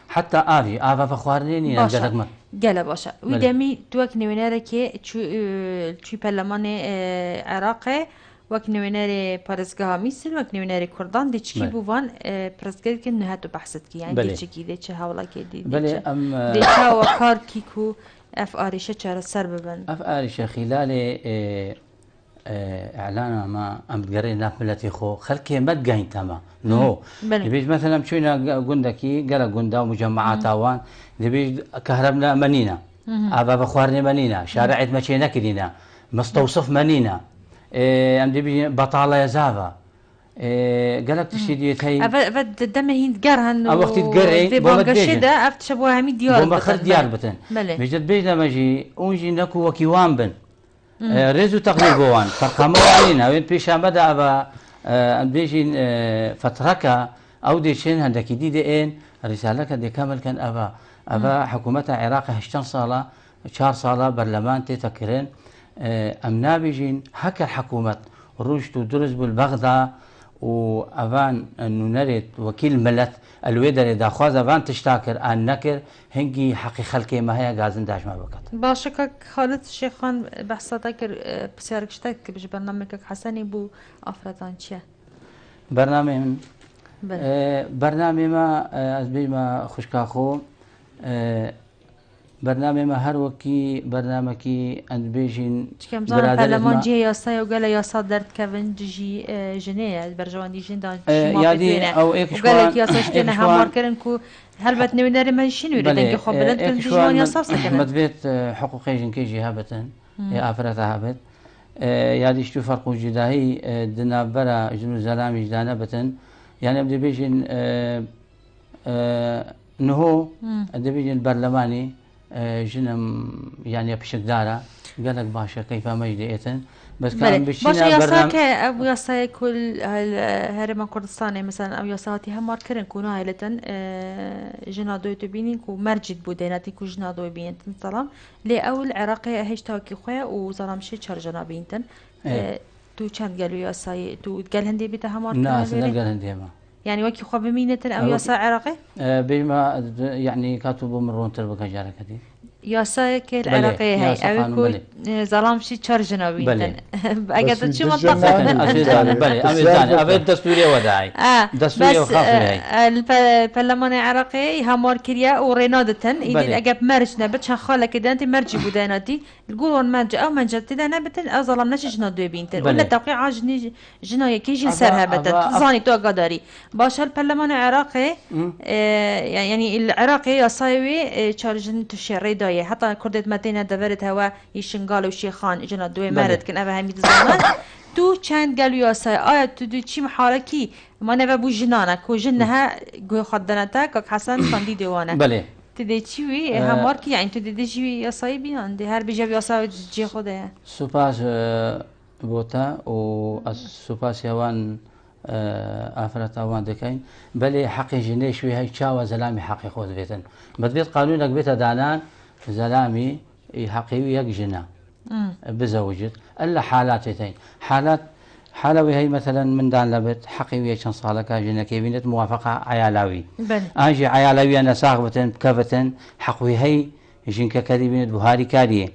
حتى آفا فخوارنيني باشا قال باشا ويدمي توك نويناري كي تشي برلمان عراقي وك نويناري بارزقها ميسل وك نويناري كردان دي تشكي بوفان برزقال كن نهاتو بحثت كي يعني دي تشكي دي تشي هاولا كي دي دي تشا وكار كيكو اف اريشة شارة سرببن اف اريشة خلال اعلان ما ام تقرينا ملتي خو خلكي ما تقاين تما نو يبيج مثلا مشينا قندكي قال قندا ومجمعات اوان يبيج كهربنا منينا ابا بخوارني منينا شارع مشينا كدينا مستوصف منينا ام دبي بطاله يا زافا قالك تشيدي تاي افد دم هند قرهن او وقت تقري بومبا افت شبوها مي ديار بومبا خر ديار بتن بيجت بيجنا ماجي اونجي نكو وكيوان بن ريزو تقليل بوان فرقامو علينا وين بيشان بدا ابا بيجي فتركا او ديشين هندك دي ان رساله دي كامل كان ابا حكومه العراق 8 صاله 4 صاله برلمان تذكرين امنا بيجين هكا الحكومه رشد ودرز بالبغداد وافان انه نريد وكيل ملت الويدر اذا خواز افان تشتاكر ان نكر هنجي حقي خلكي ما هي غازن داش ما وقت باشكك خالد الشيخان بحثتك بسيارك شتك بج برنامجك حسني بو افرطان تشا برنامج برنامج ما ازبي ما خوشكاخو برنامج ما هر وكي برنامجي اند بيجين برلمان جي ياسا وقال ياسا درت كفن جي جنيه برجوان دي جين دان يادي او وقال لك ياسا شتينا همار كرنكو هلبت نمدار ما شنو يريد خبرت كن جوان ياسا سكن مدبيت حقوقي جن كي جي هبتن يا افرت هبت يادي شتو فرق جداهي دنا برا جنو زلامي جدانا بتن يعني بدي بيجين نهو بدي بيجين برلماني جنم يعني بشكل دارة قالك باشا كيف مجدئتن بس كان باشا ياساك أو ياساي كل هرم كردستاني مثلا أو ياساتي هم ماركرن كونا هايلتن جنادو تبينين كو مرجد بوديناتي كو جنادو بينتن سلام لي أول عراقي هيش تاكي خويا وزلام شي تشار جنابينتن تو چند قالوا ياساي تو قال هندي بيتها ماركرن ناس قال هندي ما يعني وكي خواب مينتن أو ياسا عراقي بما يعني كاتبوا مرون تربك جارك هذه ياسا كل عراقي هاي أو كل زلام شي تشار جنابينتن أجد شو منطقة بلي أميزاني أبد دستوري وداعي دستوري وخاصة البرلمان العراقي همار كريا ورينادتن إذا أجاب مرجنا بتش خالة كده أنت مرجي بداناتي الجول مرج أو منجت تدانا بتن أظلم نش جنادو بينتن ولا توقيع جناية كيجي سرها بتن زاني تو قدري باش البرلمان العراقي يعني العراقي يصاوي تشارجن تشري داية حتى كردت متينا دفرت هوا يشنقال وشيخان جنادو مرد كن أبا هميد زمان تو چند قالوا ياسا آیا تو دو چی محالکی ما نبى بو جنانك وجنها جو خدناتا كك حسن كاندي ديوانا بله تدي تشوي هماركي يعني تدي جوي يا صايبي عندي هر بيجي يا صايب جي خده سوباس بوتا و سوباس يوان افرت اوان دكاين بلي حقي جني شوي هي تشاو زلامي حقي خود بيتن بدبيت قانونك بيت دانان زلامي حقي يك جنا بزوجت الا حالاتين حالة هي مثلا من دان لبت حقي ويا شن صالك جنا كيبينت موافقة عيالاوي اجي عيالاوي انا ساغبتن بكفتن حقوي هي جنك كذبينت بهاري كاريه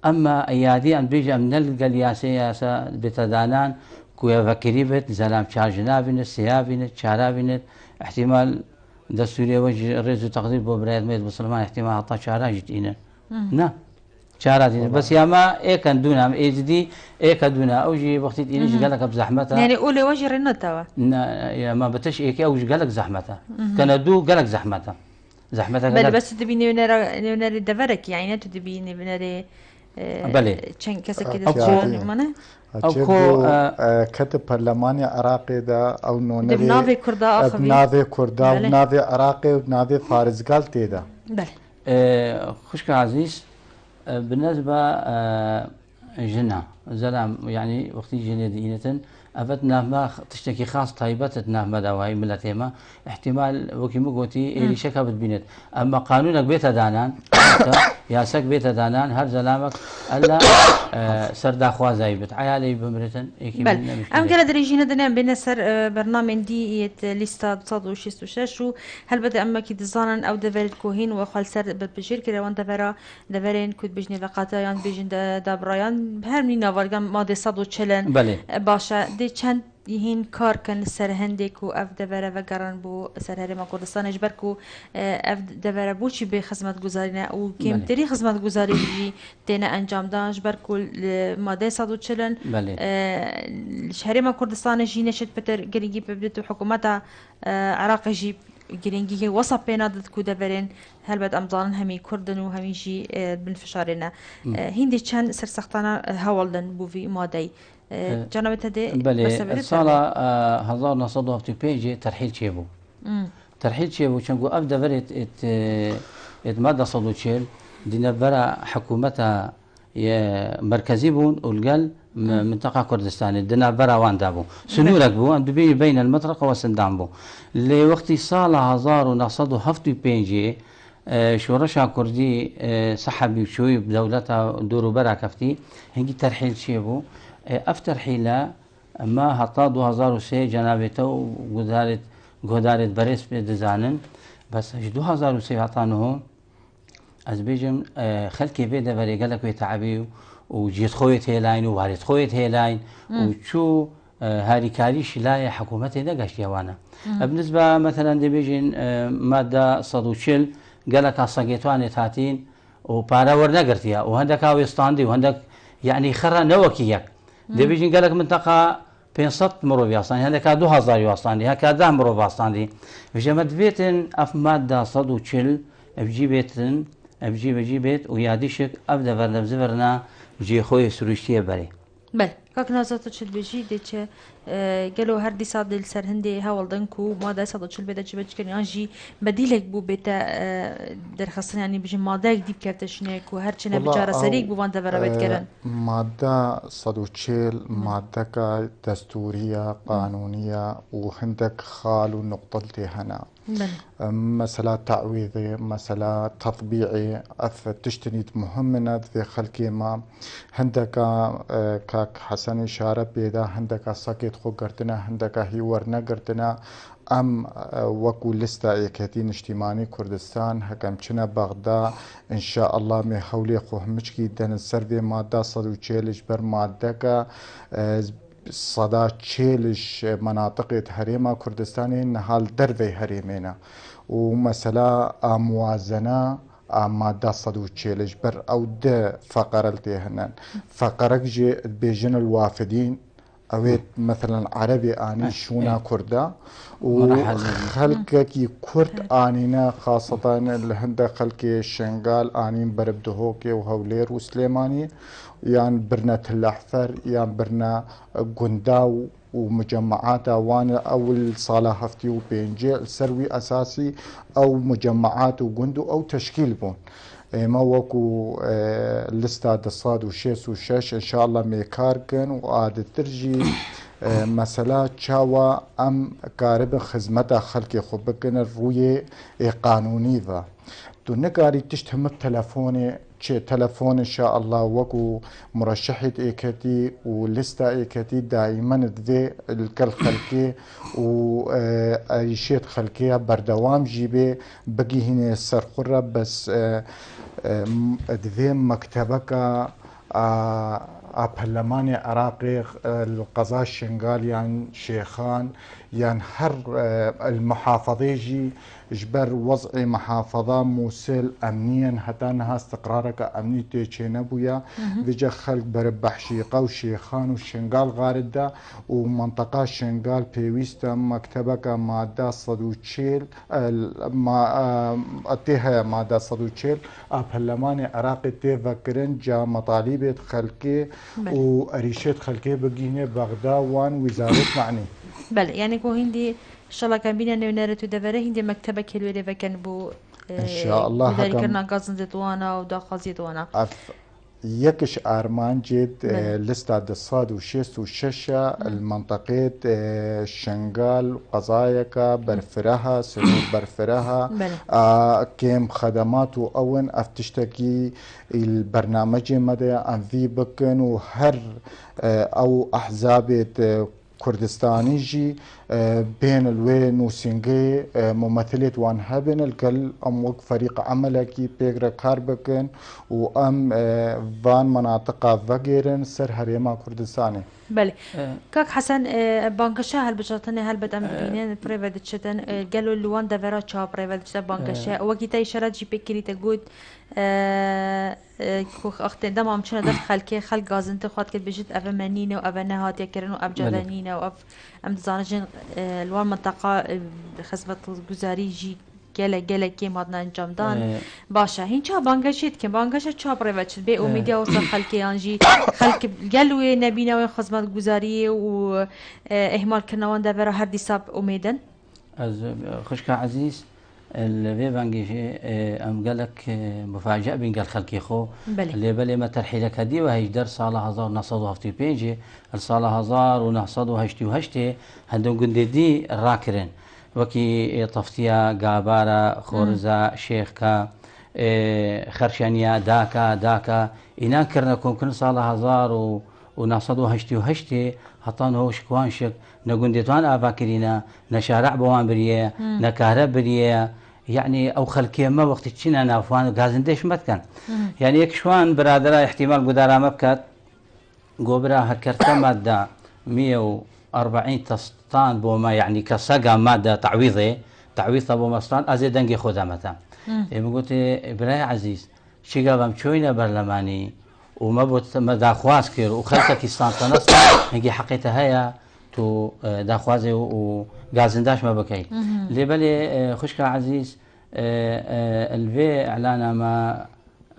اما ايادي ان بيجي من القلياسه بتدانان كويا فكري بيت زلام شار جنابينت سيابينت شارابينت احتمال دستوري وجه رئيس تقدير بوبريات ميت بسلمان احتمال حتى شارع جتينا نا شاراتين بس يا ما ايه كان دونا ايجدي ايه كدونا اوجي وقت يجي قال لك بزحمتها يعني قولي وجه رنتها يا ما بتش ايه اوجي قال لك زحمتها كان دو قال لك زحمتها بل بس تبيني نرى دفرك يعني انت تبيني نرى بله چن کسی که دستور منه كتب برلماني عراقي دا او نونري بنافي كردا اخوي بنافي كردا بنافي عراقي وبنافي فارزقال تيدا بله خشك عزيز بالنسبة جنة زلام يعني وقت جنة دينة أفتنا ما تشتكي خاص طيبتنا ما دواي ملتهما احتمال وكيمو قوتي اللي شكا بتبينت أما قانونك بيت دانان يا سك بيت دانان هر زلامك ألا سردا خوازايبت عيالي بمرتن بل أم قال دريجينا دنا بين سر برنامج دي ليستا 166 هل بدا أما كي دزانا أو دفرت كوهين وخال سر ببجير كده وان دفرين كود بجني وقاتيان بيجن دابرايان هر من نوارجان ماده 140 باشا دي چند يهين كار كان سر هندك و اف دبره و گران بو سر هرما كردستان اجبر كو اف دبره بوچي به خدمت گزارينه و كيمتري خدمت گزاري بي تينا انجام دان اجبر كو ماده 140 هرما كردستان جينه شت بتر گريگي ببدت حكومت عراق جي گرينگي وصف بينادت كو دبرين هل بد امضان همي كردن و همي جي بنفشارنا هندي چند سرسختانا هولدن بو في ماده جنبت هدي بله صالة 1950 ترحيل شيبو ترحيل شيبو شنقو أبدا بريت ات مادة صدو تشيل دينا برا حكومتها مركزي بون والقل منطقة كردستان دينا برا وان دابو سنورك بو أن دبي بين المطرقة والسندان بو لوقت صالة 1950 شورشا كردي سحبي شوي بدولتها دورو برا كفتي هنجي ترحيل شيبو افتر حيلة ما هطا 2003 جنابته قدارت بريس بدزانن بس 2003 هطانه از بيجم خلكي بيدا بري قالك ويتعبي وجيت خويت هيلاين ووارد خويت هيلاين وشو هاري كاريش لا حكومتي دقاش يوانا بالنسبة مثلا دي بيجين مادة صدوشل قالك اصاقيتواني تاتين وبارا ورنقرتيا وهندك اويستاندي وهندك يعني خرا نوكيك دي بيجين قالك منطقة 500 مرو بياستاني هذاك 2000 يواستاني هكا 10 مرو بياستاني بجمد بيتن اف مادة صدو تشل بجيبتن بجيبت وياديشك ابدا برنا بزبرنا بجي خوي سروشتيه بري بل كاك نازاتو تشل بيجي ديتش قالوا هر دي صاد السر هندي هاولدنكو ماده صادو تشل بيتا جبت كان يجي بديلك بو بيتا درخصن يعني بيجي ماده جديد كرتشنيك وهر چنه بجاره سريك بو وان دبر بيت كرن ماده صادو تشل ماده دستوريه قانونيه وهندك خالو نقطتي هنا مسألة تعويضي مسألة تطبيعي تشتنيت مهمة في خلقي ما هندك كاك حسن إشارة بيدا هندك ساكت خو قرتنا هندك هيورنا قرتنا ام وكو لستا ايكاتين اجتماعي كردستان هكام چنا بغدا ان شاء الله مي حولي خو همچكي دن السرد مادة صدو چيلش بر مادة صدا چيلش مناطق هريما كردستاني نهال دروي هريمينا ومسألة موازنة مادة صدو چيلش بر او ده فقرلتي هنن فقرك جي بيجن الوافدين اويت مثلا عربي اني شونا كردا وخلقكي كرد انينا خاصة الهند خلقي شنغال انين بربدهوكي وهولير وسليماني يعني برنا تل احفر يعني برنا قنداو ومجمعات وانا او الصالة هفتي وبينجي سروي اساسي او مجمعات وجندو او تشكيل بون ما وكو الاستاد الصاد وشيس وشاش ان شاء الله ميكاركن وعاد ترجي مسألة شاوى ام قارب خدمة خلقي خبكن الروية قانوني ذا تو نقاري تشتهم التلفوني تلفون ان شاء الله وكو مرشحة ايكتي ولستا ايكتي دائما ذي الكل خلقي و ايشيت خلقيها بردوام جيبي بقي هنا السرقرة بس ذي مكتبك برلماني عراقي القضاء الشنغالي يعني شيخان يعني هر المحافظيجي جبر وضع محافظة موسل أمنيا حتى أنها استقرارك أمني تيشينا بويا ديجا خلق بربح شيقة وشيخان وشنغال غاردة ومنطقة شنغال بيويستا مكتبك مادة صدوتشيل أتيها مادة صدوتشيل أبهلماني عراقي تفكرن جا مطالبة خلقي وأريشات خلقي بقيني بغداد وان وزارة معني بله يعني كو هندي ان شاء الله كان بينا نونارة ودفره هندي مكتبة كلوية فكان بو ان شاء الله هكذا كرنا قازن زيتوانا وداخل زيتوانا يكش ارمان جد الاستاد الصاد وشيس وششة المنطقة شنغال قضايا برفرها سنور برفرها كيم خدمات واون افتشتكي البرنامج مدى انفي بكن وهر او احزاب كردستاني جي بين الوين وسنجي ممثلة وان هبن الكل وك فريق عملكي بيغرا كاربكن وام فان مناطق فقيرن سر هريما كردستاني بله كاك حسن بانكشا هل بجاتني هل بدأ مبينين بريفاد تشتن قالوا اللوان دفرا تشا بريفاد تشتن بانكشا وقتها شرات جي بكري تقول كوخ اختن دم عم شنو دخل خلكي خلق غازن تخوات كد بجد أف منينة وأف نهات يكرن وأف جلانينة وأف أم زانجن الوان منطقة خدمة الجزاري جي گله کی مادنا انجام دان باشه هینچا بانگشید که بانگش چا پروچ به امیدیا وصل خلقی انجی خلق گلوی نبینا و خدمت گزاری و اهمال کنوان دبر هر دیساب امیدن از خوشك عزيز الفي بانجي ام قالك مفاجاه بين قال خلقي خو اللي بلي ما ترحيلك هدي وهي در صالة هزار نصدو هفتي بيجي الصالة هزار ونصدو هشتي وهشتي هندون قندي راكرين وكي طفتيا قابارة خورزة شيخكا خرشانيا داكا إنا كرنا كن صالة هزار ونصدو هشتي وهشتي هطان هو شكوان شك نقول ديتوان آفاكرينا نشارع بوان بريه نكهرب بريه يعني أو خلكي ما وقت تشينا نافوان غازن ديش متكن يعني يكشوان برادرا احتمال قدارا مبكت قبرا هكرتا مادة 140 تسطان بوما يعني كساقا مادة تعويضة بوما سطان أزي دنجي خدامتا يعني قلت براي عزيز شيقا بمشوينا برلماني وما بوت ما داخواز كير وخلتك استانتنص هنجي حقيتها هيا تو داخوازي وغازنداش ما بكي اللي بالي خشكا عزيز الفي اعلان ما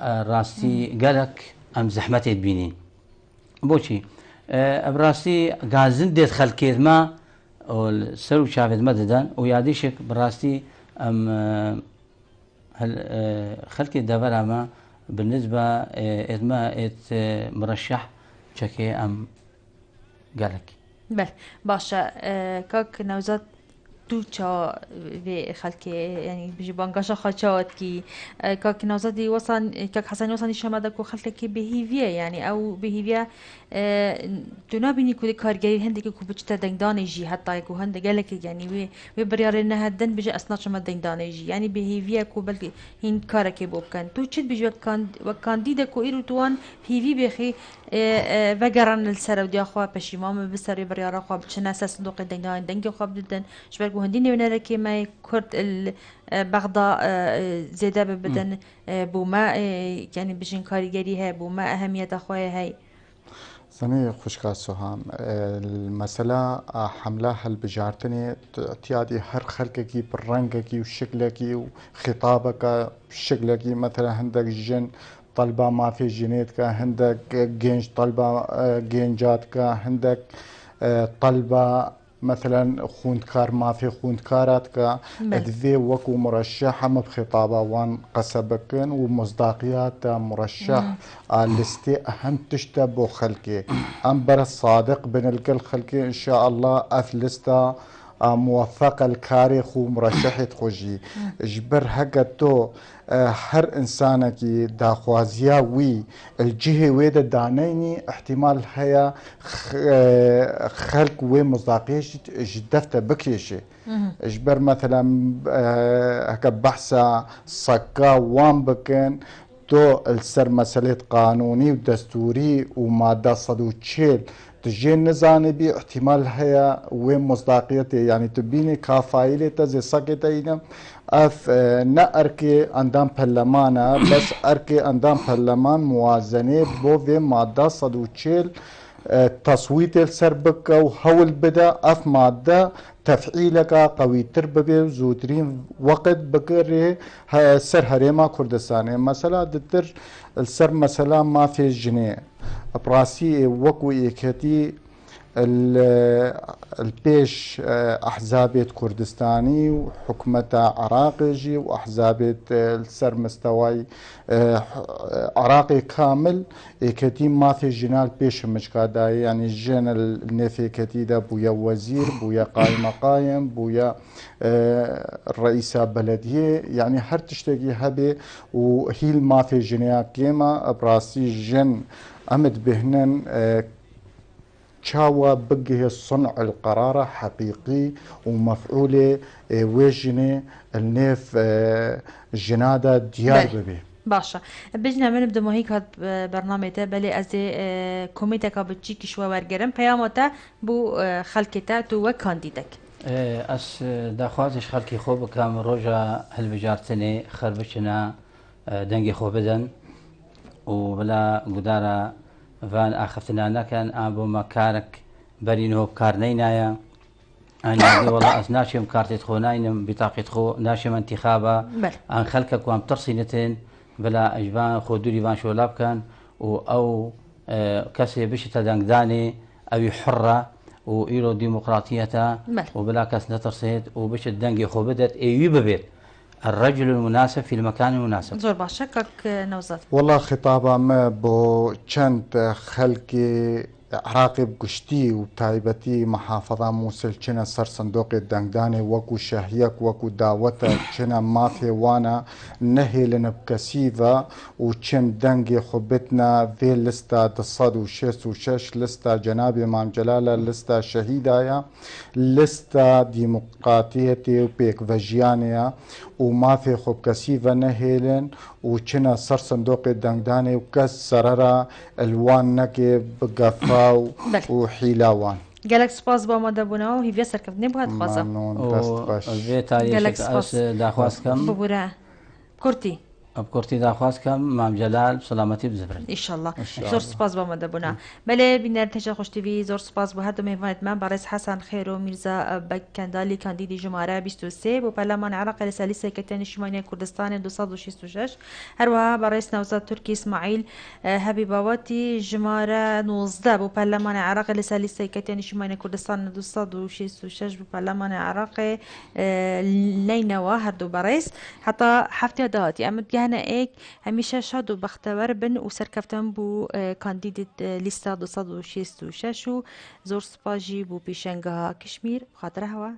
راستي قالك ام زحمتي تبينين بوشي براستي غازندت خلكيت ما والسرو شافت مددا وياديشك براستي ام خلكي دبرها ما بالنسبة إدما مرشح شكي أم قالك بله باشا كاك نوزات توچا في خلك يعني بيجي بانقاشا خالشات كي كاك نوزادي وصل كاك حسن وصل الشمادة كو خلك بهيفيا يعني أو بهيفيا تنابيني كل كارجري هندك كو بجتا دندان يجي حتى يكو هند قالك يعني وبريار إنها دن بيجي أصنع شما دندان يجي يعني بهيفيا كو بلكي هين كارك بوب كان تو تشد بيجي وكانديدا كو إيرو توان هيفي بخي وقرن السر ودي أخوة بشيمام بسر بريار أخوة بتشنا صندوق دندان دنجي أخوة بدن شبكو هنديني ونركي ما كرد بغضاء زيادة بدن بوما يعني بجن كارجري هاي بوما أهمية أخويا هاي سنة خوشكا سوهام المسألة حملها البجارتني تيادي هر خلقكي بالرنقكي وشكلكي وخطابك بشكلكي مثلا عندك جن طلبة ما في جنيتك عندك جينج طلبة جينجاتك عندك طلبة مثلا خوندكار ما في خوندكارات كا ادفي وكو مرشح هم بخطابة وان قسبكن ومصداقيات مرشح لستي اهم تشتبو خلقي انبر الصادق بين الكل خلقي ان شاء الله لستا موفق الكاري مرشحت خوجي جبر هكتو هر انسانك داخوازيا وي الجهه ويدا دانيني احتمال هيا خلق وي مصداقيش جدفت بكيشي اجبر مثلا هكا بحثا صكا وان بكن تو السر مسألة قانوني ودستوري ومادة صدوتشيل تجي نزاني بي احتمال هيا وين مصداقيته يعني تبيني كافايلة تزي ساكتة نا اركي اندام برلمانا بس اركي اندام برلمان موازنة بو في مادة صدوتشيل تصويت السربك وحول بدا مادة تفعيلك قوي ترببي زودرين وقت بكره سر هريما كردستاني مثلا دتر السر مثلا ما في جنيه براسي وكو يكتي البيش احزاب كردستاني وحكومة عراقي واحزاب السر مستوى عراقي كامل كتي ما في جنال بيش مشكادا يعني الجن النفي كتيدا بويا وزير بويا قائم مقايم بويا الرئيسة بلدية يعني هر تشتكي هبي وهيل ما في جنيا كيما براسي جن أمد بهنن شاوى بقي صنع القرار حقيقي ومفعولة ويجني النيف الجنادة ديار ببي باشا بجنا من بدو هيك هاد برنامج تا بلي از كوميتك بتجي كشوا ورگرم پیامتا بو خلقتا تو وكانديدك اس داخوازش خلقي خوب كام روجا هالبجارتني خربشنا دنگي خوبدن وبلا قدارة فان اخفتنا نكن ابو مكارك برينو بكارنينايا انا والله اسناشم كارتي خوناينم بطاقه خو ناشم انتخابا ان خلقك وام ترسينتين بلا اجبان خودوري فان شولاب كان او كسي بش تدنقداني او حره وإيرو ديمقراطية وبلا كاس نترسيد وبش الدنقي خو بدت ايوي ببيت الرجل المناسب في المكان المناسب. زور باشكك نوزات. والله خطابة ما بو چند خلقي عراقي بقشتي وتايبتي محافظة موصل چنا سر صندوق الدنقداني وكو شهيك وكو داوتا چنا مافي وانا نهي لنبكسيفا وچن دنقي خبتنا في لستا تصاد وشش لستا جناب امام جلالة لستا شهيدايا لستا ديمقراطيتي وبيك فجيانيا وما في خب كسيفا نهيلن وچنا سر صندوق الدنقداني وكس سررا الوان نكي بقفاو وحيلاوان قالك سباس با ما دبونا و هيفيا سركفتني بهاد خوازا في تاريخ اس داخواز كم ببورا كورتي بكورتي داخواز كم مام جلال سلامتي بزفرن ان شاء الله زور سپاس با ما دبونا بله بینر تجا خوش تیوی زور سپاس با هر دو میوانت من برئیس حسن خیر و میرزا بکندالی کاندیدی جمهوری 23 بو پارلمان عراق رسالی سیکرتری شمالی کردستان 266 هر وها برئیس نوزاد ترکی اسماعیل حبیباواتی جمهوری 19 بو پارلمان عراق رسالی سیکرتری شمالی کردستان 266 بو پارلمان عراق لینوا هر دو برئیس حتی هفته دهاتی امد هنا ايك هميشه شاد وبختبر بن وسركفتن بو كانديديت ليستا 266 زور سباجي بو بيشنغا كشمير خاطر هوا